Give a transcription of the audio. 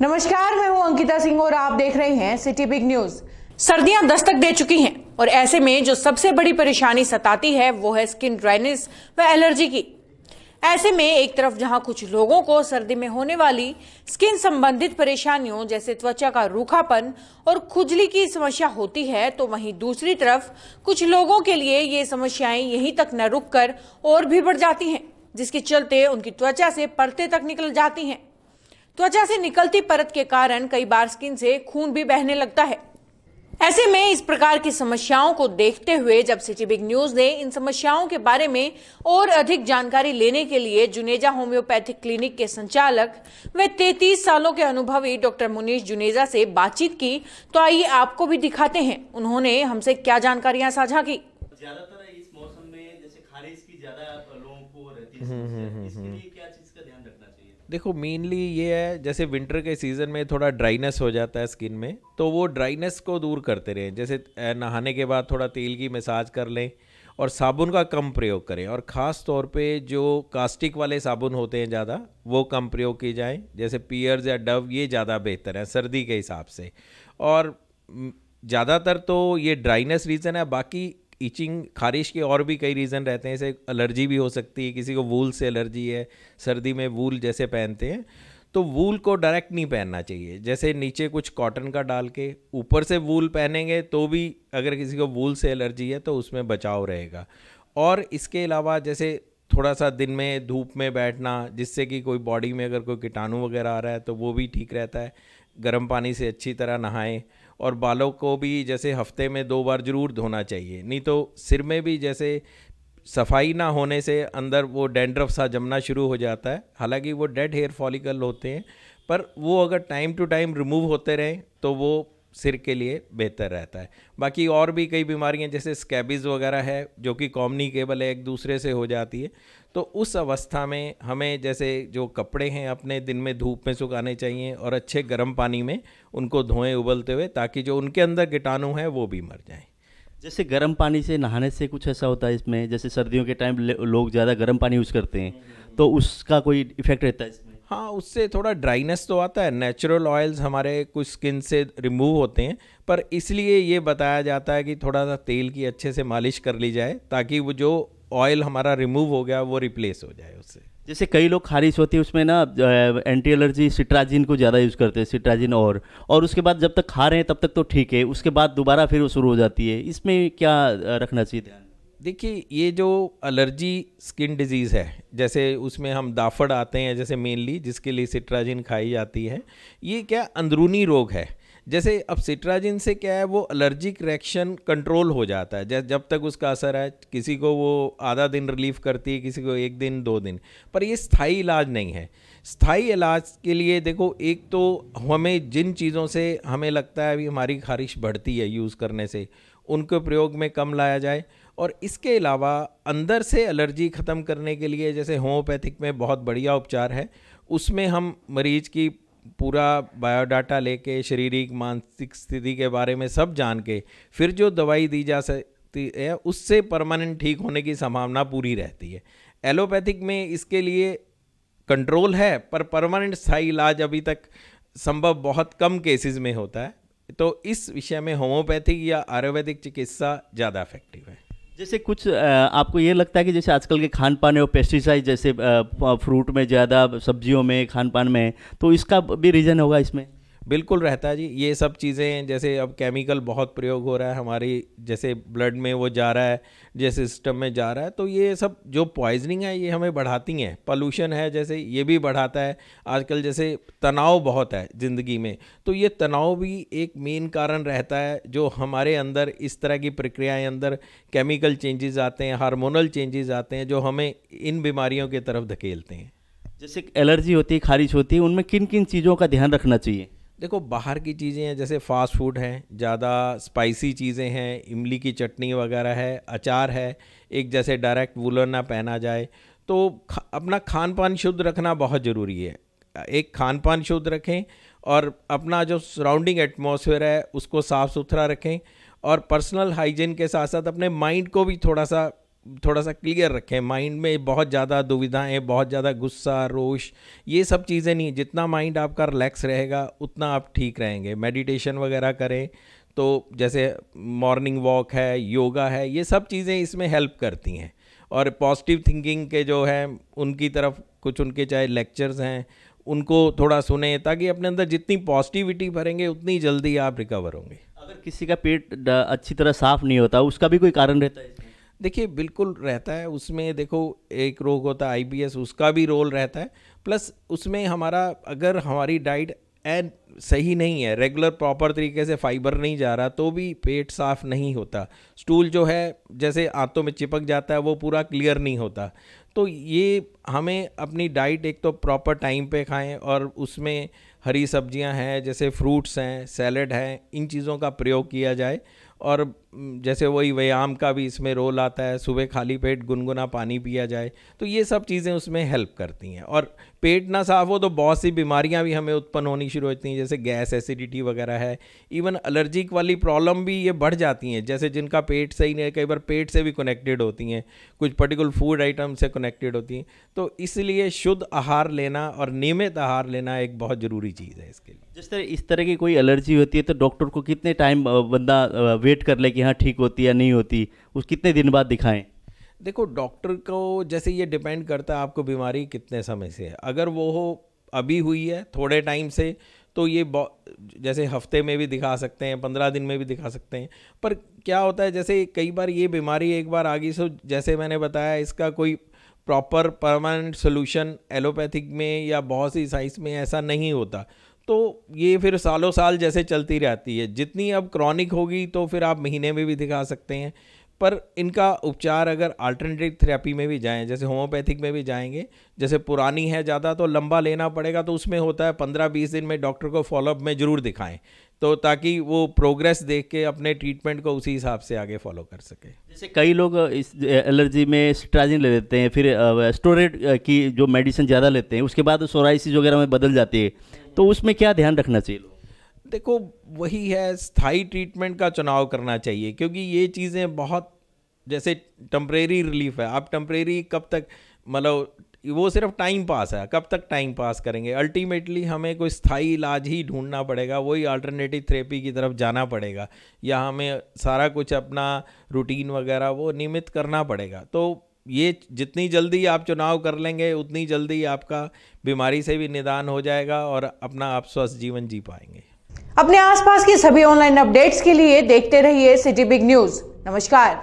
नमस्कार, मैं हूं अंकिता सिंह और आप देख रहे हैं सिटी बिग न्यूज। सर्दियां दस्तक दे चुकी हैं और ऐसे में जो सबसे बड़ी परेशानी सताती है वो है स्किन ड्राइनेस व एलर्जी की। ऐसे में एक तरफ जहां कुछ लोगों को सर्दी में होने वाली स्किन संबंधित परेशानियों जैसे त्वचा का रूखापन और खुजली की समस्या होती है, तो वहीं दूसरी तरफ कुछ लोगों के लिए ये समस्याएं यहीं तक न रुककर और भी बढ़ जाती हैं, जिसके चलते उनकी त्वचा से परतें तक निकल जाती हैं। त्वचा से निकलती परत के कारण कई बार स्किन से खून भी बहने लगता है। ऐसे में इस प्रकार की समस्याओं को देखते हुए जब सिटी बिग न्यूज ने इन समस्याओं के बारे में और अधिक जानकारी लेने के लिए जुनेजा होम्योपैथिक क्लिनिक के संचालक व 33 सालों के अनुभवी डॉक्टर मुनीश जुनेजा से बातचीत की, तो आइए आपको भी दिखाते हैं उन्होंने हमसे क्या जानकारियां साझा की। ज्यादातर इस मौसम में जैसे खारिश की ज्यादा लोगों को रहती है समस्या, इसके लिए क्या चीज का ध्यान रखना चाहिए? देखो, मेनली ये है, जैसे विंटर के सीज़न में थोड़ा ड्राइनेस हो जाता है स्किन में, तो वो ड्राइनेस को दूर करते रहें। जैसे नहाने के बाद थोड़ा तेल की मसाज कर लें और साबुन का कम प्रयोग करें, और ख़ास तौर पे जो कास्टिक वाले साबुन होते हैं ज़्यादा, वो कम प्रयोग की जाएं। जैसे पियर्स या डव, ये ज़्यादा बेहतर है सर्दी के हिसाब से। और ज़्यादातर तो ये ड्राइनेस रीज़न है, बाकी ईचिंग, खारिश के और भी कई रीज़न रहते हैं। जैसे एलर्जी भी हो सकती है, किसी को वूल से एलर्जी है, सर्दी में वूल जैसे पहनते हैं, तो वूल को डायरेक्ट नहीं पहनना चाहिए। जैसे नीचे कुछ कॉटन का डाल के ऊपर से वूल पहनेंगे तो भी अगर किसी को वूल से एलर्जी है तो उसमें बचाव रहेगा। और इसके अलावा जैसे थोड़ा सा दिन में धूप में बैठना, जिससे कि कोई बॉडी में अगर कोई कीटाणु वगैरह आ रहा है तो वो भी ठीक रहता है। गर्म पानी से अच्छी तरह नहाएं, और बालों को भी जैसे हफ्ते में 2 बार ज़रूर धोना चाहिए। नहीं तो सिर में भी जैसे सफाई ना होने से अंदर वो डैंड्रफ सा जमना शुरू हो जाता है। हालांकि वो डेड हेयर फॉलिकल होते हैं, पर वो अगर टाइम टू टाइम रिमूव होते रहें तो वो सिर के लिए बेहतर रहता है। बाकी और भी कई बीमारियां जैसे स्कैबीज वगैरह है, जो कि कम्युनिकेबल है, एक दूसरे से हो जाती है। तो उस अवस्था में हमें जैसे जो कपड़े हैं अपने दिन में धूप में सुखाने चाहिए और अच्छे गर्म पानी में उनको धोएं उबलते हुए, ताकि जो उनके अंदर कीटाणु हैं वो भी मर जाएं। जैसे गर्म पानी से नहाने से कुछ ऐसा होता है इसमें, जैसे सर्दियों के टाइम लोग ज़्यादा गर्म पानी यूज़ करते हैं, तो उसका कोई इफेक्ट रहता है इसमें? हाँ, उससे थोड़ा ड्राइनेस तो आता है। नेचुरल ऑयल्स हमारे कुछ स्किन से रिमूव होते हैं, पर इसलिए ये बताया जाता है कि थोड़ा सा तेल की अच्छे से मालिश कर ली जाए, ताकि वो जो ऑयल हमारा रिमूव हो गया वो रिप्लेस हो जाए उससे। जैसे कई लोग खारिश होती है उसमें ना एंटी एलर्जी सिट्राजिन को ज़्यादा यूज़ करते हैं, सिट्राजिन, और उसके बाद जब तक खा रहे हैं तब तक तो ठीक है, उसके बाद दोबारा फिर वो शुरू हो जाती है। इसमें क्या रखना चाहिए ध्यान? देखिए, ये जो एलर्जी स्किन डिजीज़ है, जैसे उसमें हम दाफड़ आते हैं जैसे मेनली, जिसके लिए सिट्राजिन खाई जाती है, ये क्या अंदरूनी रोग है। जैसे अब सिट्राजिन से क्या है, वो एलर्जिक रिएक्शन कंट्रोल हो जाता है जब तक उसका असर है। किसी को वो आधा दिन रिलीफ करती है, किसी को 1 दिन 2 दिन, पर ये स्थायी इलाज नहीं है। स्थायी इलाज के लिए देखो, एक तो हमें जिन चीज़ों से हमें लगता है अभी हमारी खारिश बढ़ती है यूज़ करने से, उनके प्रयोग में कम लाया जाए। और इसके अलावा अंदर से एलर्जी ख़त्म करने के लिए जैसे होम्योपैथिक में बहुत बढ़िया उपचार है, उसमें हम मरीज की पूरा बायोडाटा लेके, शारीरिक मानसिक स्थिति के बारे में सब जान के फिर जो दवाई दी जा सकती है, उससे परमानेंट ठीक होने की संभावना पूरी रहती है। एलोपैथिक में इसके लिए कंट्रोल है, पर परमानेंट स्थायी इलाज अभी तक संभव बहुत कम केसेस में होता है। तो इस विषय में होम्योपैथिक या आयुर्वेदिक चिकित्सा ज़्यादा इफेक्टिव है। जैसे कुछ आपको ये लगता है कि जैसे आजकल के खान पान है वो पेस्टिसाइड, जैसे फ्रूट में ज़्यादा, सब्जियों में, खान पान में, तो इसका भी रीज़न होगा इसमें? बिल्कुल रहता है जी। ये सब चीज़ें, जैसे अब केमिकल बहुत प्रयोग हो रहा है हमारी, जैसे ब्लड में वो जा रहा है, जैसे सिस्टम में जा रहा है, तो ये सब जो पॉइजनिंग है ये हमें बढ़ाती हैं। पोल्यूशन है जैसे, ये भी बढ़ाता है। आजकल जैसे तनाव बहुत है ज़िंदगी में, तो ये तनाव भी एक मेन कारण रहता है, जो हमारे अंदर इस तरह की प्रक्रियाएं, अंदर केमिकल चेंजेस आते हैं, हार्मोनल चेंजेस आते हैं, जो हमें इन बीमारियों की तरफ धकेलते हैं। जैसे एलर्जी होती है, खारिश होती है, उनमें किन किन चीज़ों का ध्यान रखना चाहिए? देखो, बाहर की चीज़ें हैं, जैसे फास्ट फूड हैं, ज़्यादा स्पाइसी चीज़ें हैं, इमली की चटनी वगैरह है, अचार है, एक जैसे डायरेक्ट वूलन ना पहना जाए। तो अपना खान पान शुद्ध रखना बहुत ज़रूरी है। एक खान पान शुद्ध रखें, और अपना जो सराउंडिंग एटमॉस्फेयर है उसको साफ़ सुथरा रखें, और पर्सनल हाइजीन के साथ साथ अपने माइंड को भी थोड़ा सा थोड़ा सा क्लियर रखें। माइंड में बहुत ज़्यादा दुविधाएं, बहुत ज़्यादा गुस्सा, रोष, ये सब चीज़ें नहीं। जितना माइंड आपका रिलैक्स रहेगा उतना आप ठीक रहेंगे। मेडिटेशन वगैरह करें, तो जैसे मॉर्निंग वॉक है, योगा है, ये सब चीज़ें इसमें हेल्प करती हैं। और पॉजिटिव थिंकिंग के जो है उनकी तरफ कुछ उनके चाहे लेक्चर्स हैं उनको थोड़ा सुने, ताकि अपने अंदर जितनी पॉजिटिविटी भरेंगे उतनी जल्दी आप रिकवर होंगे। अगर किसी का पेट अच्छी तरह साफ नहीं होता, उसका भी कोई कारण रहता है इसमें? देखिए बिल्कुल रहता है उसमें। देखो एक रोग होता है IBS, उसका भी रोल रहता है। प्लस उसमें हमारा अगर हमारी डाइट सही नहीं है, रेगुलर प्रॉपर तरीके से फाइबर नहीं जा रहा, तो भी पेट साफ नहीं होता। स्टूल जो है जैसे आंतों में चिपक जाता है, वो पूरा क्लियर नहीं होता। तो ये हमें अपनी डाइट एक तो प्रॉपर टाइम पे खाएं, और उसमें हरी सब्जियां हैं, जैसे फ्रूट्स हैं, सैलड है, इन चीज़ों का प्रयोग किया जाए। और जैसे वही व्यायाम का भी इसमें रोल आता है, सुबह खाली पेट गुनगुना पानी पिया जाए, तो ये सब चीज़ें उसमें हेल्प करती हैं। और पेट ना साफ हो तो बहुत सी बीमारियां भी हमें उत्पन्न होनी शुरू होती हैं, जैसे गैस, एसिडिटी वगैरह है। इवन एलर्जिक वाली प्रॉब्लम भी ये बढ़ जाती हैं, जैसे जिनका पेट सही नहीं है, कई बार पेट से भी कनेक्टेड होती हैं, कुछ पर्टिकुलर फूड आइटम से कनेक्टेड होती हैं। तो इसलिए शुद्ध आहार लेना और नियमित आहार लेना एक बहुत ज़रूरी चीज़ है इसके लिए। इस तरह की कोई एलर्जी होती है तो डॉक्टर को कितने टाइम बंदा वेट कर ले कि हाँ ठीक होती है या नहीं होती, उस कितने दिन बाद दिखाएं? देखो डॉक्टर को जैसे ये डिपेंड करता है आपको बीमारी कितने समय से है। अगर वो अभी हुई है थोड़े टाइम से, तो ये जैसे हफ्ते में भी दिखा सकते हैं, 15 दिन में भी दिखा सकते हैं। पर क्या होता है, जैसे कई बार ये बीमारी एक बार आ गई, सो जैसे मैंने बताया, इसका कोई प्रॉपर परमानेंट सोल्यूशन एलोपैथिक में या बहुत सी साइंस में ऐसा नहीं होता। तो ये फिर सालों साल जैसे चलती रहती है। जितनी अब क्रॉनिक होगी तो फिर आप महीने में भी दिखा सकते हैं। पर इनका उपचार अगर अल्टरनेटिव थेरेपी में भी जाएं, जैसे होम्योपैथिक में भी जाएंगे, जैसे पुरानी है ज़्यादा तो लंबा लेना पड़ेगा, तो उसमें होता है 15-20 दिन में डॉक्टर को फॉलोअप में ज़रूर दिखाएं, तो ताकि वो प्रोग्रेस देख के अपने ट्रीटमेंट को उसी हिसाब से आगे फॉलो कर सके। जैसे कई लोग इस एलर्जी में सिट्राजिन ले लेते हैं, फिर स्टेरॉइड की जो मेडिसिन ज़्यादा लेते हैं, उसके बाद सोराइसिस वगैरह में बदल जाती है, तो उसमें क्या ध्यान रखना चाहिए? देखो वही है, स्थायी ट्रीटमेंट का चुनाव करना चाहिए, क्योंकि ये चीज़ें बहुत जैसे टेम्परेरी रिलीफ है। आप टेम्परेरी कब तक, मतलब वो सिर्फ टाइम पास है, कब तक टाइम पास करेंगे? अल्टीमेटली हमें कोई स्थायी इलाज ही ढूंढना पड़ेगा, वही अल्टरनेटिव थेरेपी की तरफ जाना पड़ेगा, या हमें सारा कुछ अपना रूटीन वगैरह वो नियमित करना पड़ेगा। तो ये जितनी जल्दी आप चुनाव कर लेंगे उतनी जल्दी आपका बीमारी से भी निदान हो जाएगा और अपना आप स्वस्थ जीवन जी पाएंगे। अपने आसपास की सभी ऑनलाइन अपडेट्स के लिए देखते रहिए सिटी बिग न्यूज। नमस्कार।